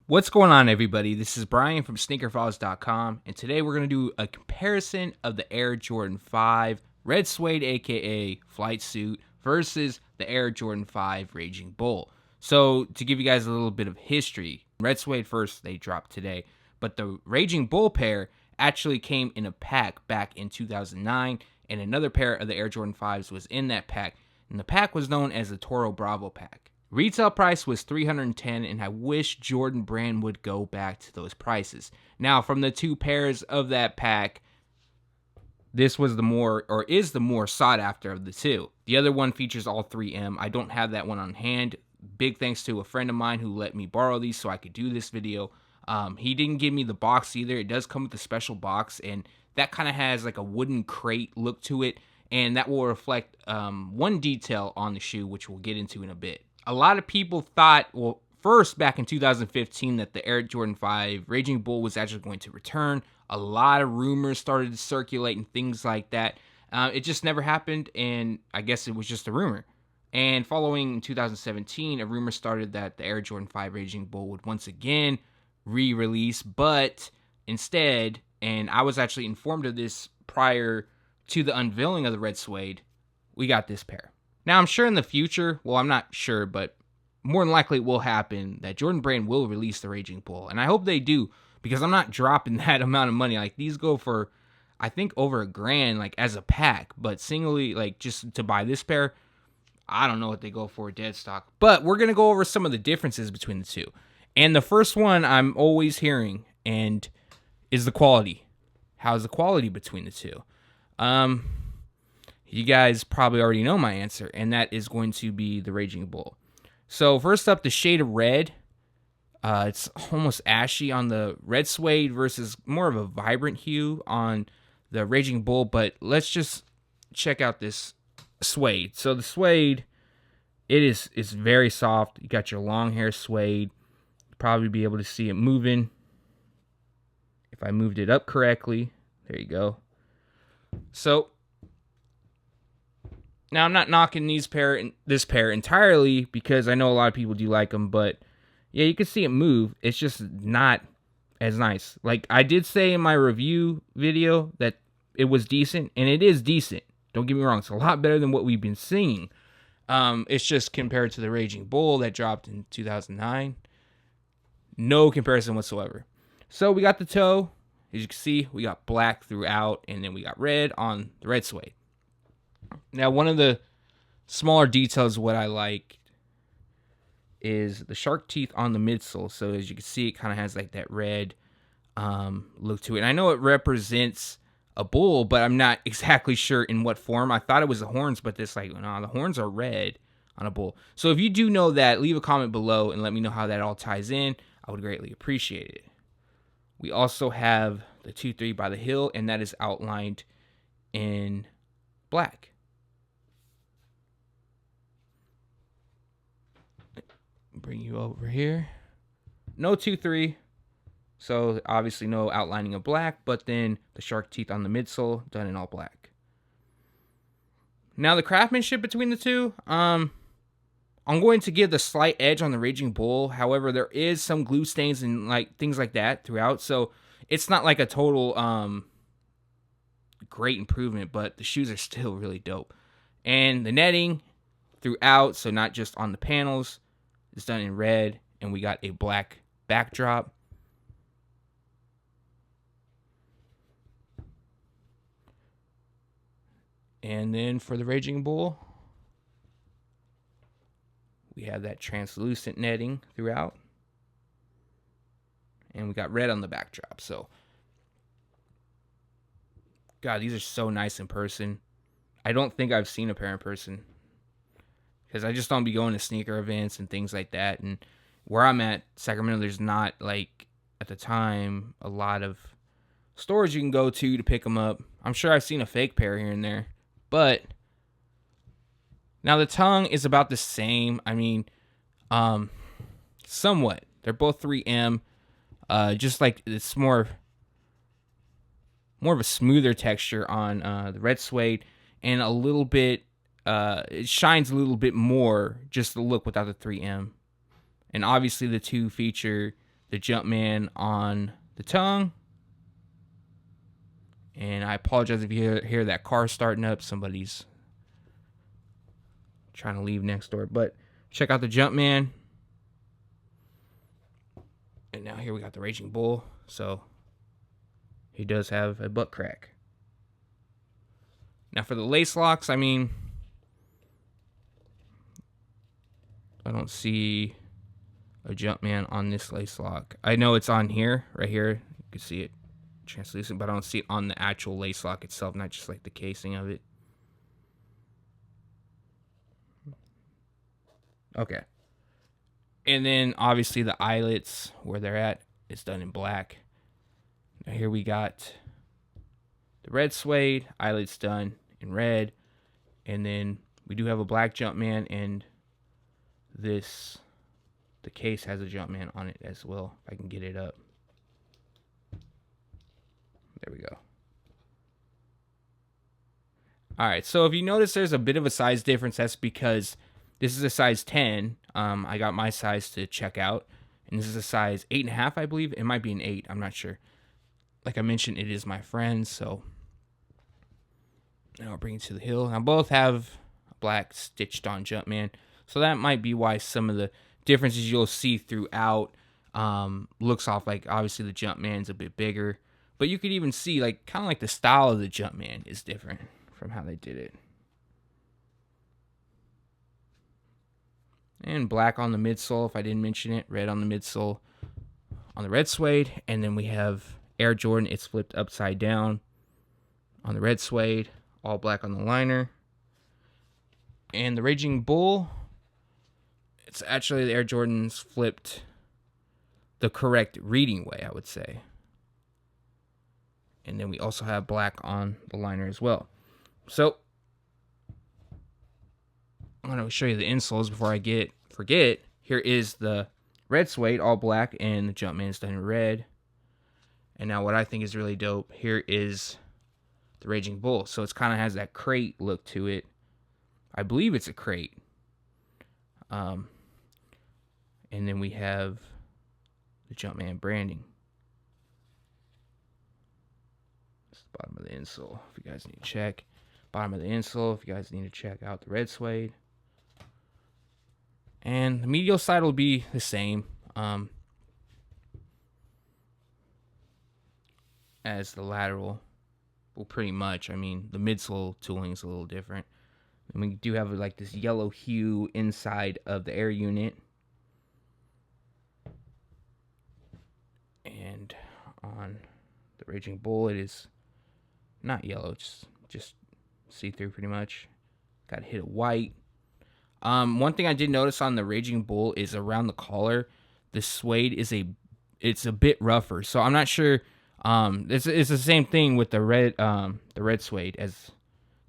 What's going on, everybody? This is Brian from SneakerFiles.com, and today we're going to do a comparison of the Air Jordan 5 Red Suede, aka Flight Suit, versus the Air Jordan 5 Raging Bull. So, to give you guys a little bit of history, Red Suede first, they dropped today, but the Raging Bull pair actually came in a pack back in 2009, and another pair of the Air Jordan 5s was in that pack, and the pack was known as the Toro Bravo pack. Retail price was $310, and I wish Jordan Brand would go back to those prices. Now, from the two pairs of that pack, this was the more, or is the more sought after of the two. The other one features all 3M. I don't have that one on hand. Big thanks to a friend of mine who let me borrow these so I could do this video. He didn't give me the box either. It does come with a special box, and that kind of has like a wooden crate look to it, and that will reflect one detail on the shoe, which we'll get into in a bit. A lot of people thought, well, first back in 2015, that the Air Jordan 5 Raging Bull was actually going to return. A lot of rumors started to circulate and things like that. It just never happened, and I guess it was just a rumor. And following 2017, a rumor started that the Air Jordan 5 Raging Bull would once again re-release, but instead, and I was actually informed of this prior to the unveiling of the Red Suede, we got this pair. Now, I'm sure in the future, well, I'm not sure, but more than likely it will happen that Jordan Brand will release the Raging Bull. And I hope they do, because I'm not dropping that amount of money. Like, these go for, I think, over $1,000, like, as a pack. But singly, like, just to buy this pair, I don't know what they go for dead stock. But we're going to go over some of the differences between the two. And the first one I'm always hearing and is the quality. How's the quality between the two? You guys probably already know my answer, and that is going to be the Raging Bull. So first up, the shade of red. It's almost ashy on the Red Suede versus more of a vibrant hue on the Raging Bull, but let's just check out this suede. So the suede, it's very soft. You got your long hair suede. You'll probably be able to see it moving. If I moved it up correctly, there you go. So now, I'm not knocking this pair entirely, because I know a lot of people do like them, but yeah, you can see it move. It's just not as nice. Like, I did say in my review video that it was decent, and it is decent. Don't get me wrong. It's a lot better than what we've been seeing. It's just compared to the Raging Bull that dropped in 2009. No comparison whatsoever. So we got the toe. As you can see, we got black throughout, and then we got red on the Red Suede. Now, one of the smaller details of what I like is the shark teeth on the midsole. So as you can see, it kind of has like that red look to it. And I know it represents a bull, but I'm not exactly sure in what form. I thought it was the horns, but this like, no, the horns are red on a bull. So if you do know that, leave a comment below and let me know how that all ties in. I would greatly appreciate it. We also have the 2-3 by the heel, and that is outlined in black. Bring you over here. No 2-3, so obviously no outlining of black, but then the shark teeth on the midsole done in all black. Now the craftsmanship between the two, I'm going to give the slight edge on the Raging Bull. However, there is some glue stains and like things like that throughout, so it's not like a total great improvement, but the shoes are still really dope. And the netting throughout, so not just on the panels, it's done in red, and we got a black backdrop. And then for the Raging Bull, we have that translucent netting throughout. And we got red on the backdrop. So, God, these are so nice in person. I don't think I've seen a pair in person, because I just don't be going to sneaker events and things like that. And where I'm at, Sacramento, there's not, like, at the time, a lot of stores you can go to pick them up. I'm sure I've seen a fake pair here and there. But now the tongue is about the same. I mean, somewhat. They're both 3M. Just like it's more of a smoother texture on the Red Suede, and a little bit, it shines a little bit more, just the look without the 3M. And obviously the two feature the Jumpman on the tongue. And I apologize if you hear that car starting up. Somebody's trying to leave next door. But check out the Jumpman. And now here we got the Raging Bull. So he does have a butt crack. Now for the lace locks, I mean, I don't see a Jumpman on this lace lock. I know it's on here, right here. You can see it translucent, but I don't see it on the actual lace lock itself, not just like the casing of it. Okay. And then obviously the eyelets, where they're at, it's done in black. Now here we got the red suede, eyelets done in red. And then we do have a black Jumpman, and the case has a Jumpman on it as well. If I can get it up. There we go. Alright, so if you notice there's a bit of a size difference, that's because this is a size 10. I got my size to check out. And this is a size 8.5, I believe. It might be an 8. I'm not sure. Like I mentioned, it is my friend, so now I'll bring it to the hill. Now both have a black stitched on Jumpman. So that might be why some of the differences you'll see throughout looks off. Like obviously the Jumpman's a bit bigger. But you could even see like kind of like the style of the Jumpman is different from how they did it. And black on the midsole, if I didn't mention it. Red on the midsole on the red suede. And then we have Air Jordan. It's flipped upside down on the red suede. All black on the liner. And the Raging Bull, it's actually the Air Jordans flipped the correct reading way, I would say. And then we also have black on the liner as well. So I'm going to show you the insoles before I forget. Here is the red suede, all black, and the Jumpman is done in red. And now what I think is really dope, here is the Raging Bull. So it kind of has that crate look to it. I believe it's a crate. And then we have the Jumpman branding. That's the bottom of the insole, if you guys need to check. Bottom of the insole, if you guys need to check out the red suede. And the medial side will be the same as the lateral. Well, pretty much. I mean, the midsole tooling is a little different. And we do have like this yellow hue inside of the air unit. And on the Raging Bull, it is not yellow, just see-through pretty much. Got a hit of white. One thing I did notice on the Raging Bull is around the collar, the suede it's a bit rougher. So I'm not sure. It's the same thing with the red suede as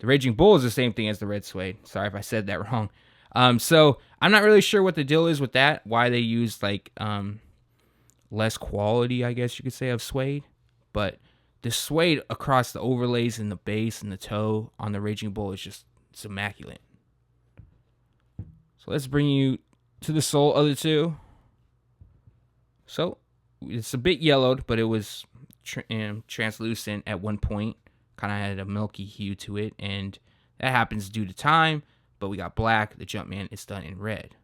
the Raging Bull is the same thing as the red suede. Sorry if I said that wrong. So I'm not really sure what the deal is with that. Why they use like less quality, I guess you could say, of suede. But the suede across the overlays and the base and the toe on the Raging Bull is it's immaculate. So let's bring you to the sole of the two. So it's a bit yellowed, but it was translucent at one point. Kind of had a milky hue to it, and that happens due to time. But we got black. The Jumpman is done in red.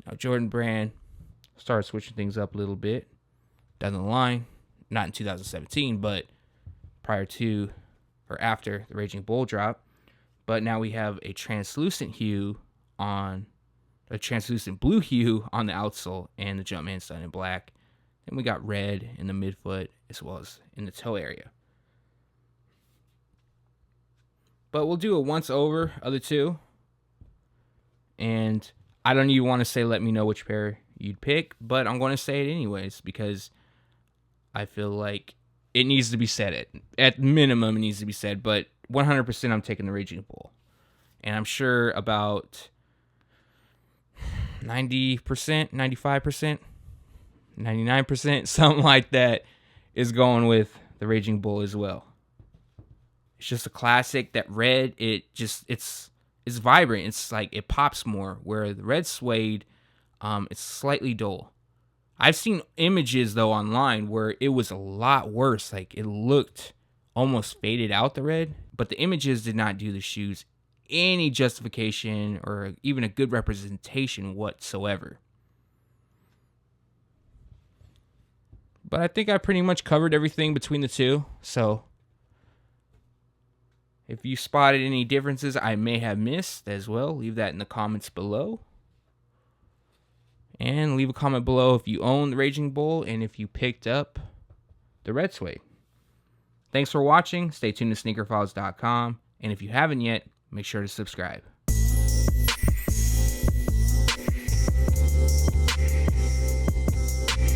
Now Jordan Brand started switching things up a little bit down the line. Not in 2017, but prior to or after the Raging Bull drop. But now we have a translucent blue hue on the outsole, and the Jumpman's done in black. Then we got red in the midfoot as well as in the toe area. But we'll do a once over of the two. And I don't even want to say let me know which pair you'd pick, but I'm going to say it anyways because I feel like it needs to be said. At minimum, it needs to be said, but 100% I'm taking the Raging Bull. And I'm sure about 90%, 95%, 99%, something like that is going with the Raging Bull as well. It's just a classic. That red, it's vibrant. It's like it pops more. Where the red suede, it's slightly dull. I've seen images though online where it was a lot worse. Like it looked almost faded out, the red, but the images did not do the shoes any justification or even a good representation whatsoever. But I think I pretty much covered everything between the two. So if you spotted any differences I may have missed as well, leave that in the comments below. And leave a comment below if you own the Raging Bull and if you picked up the red suede. Thanks for watching. Stay tuned to SneakerFiles.com. And if you haven't yet, make sure to subscribe.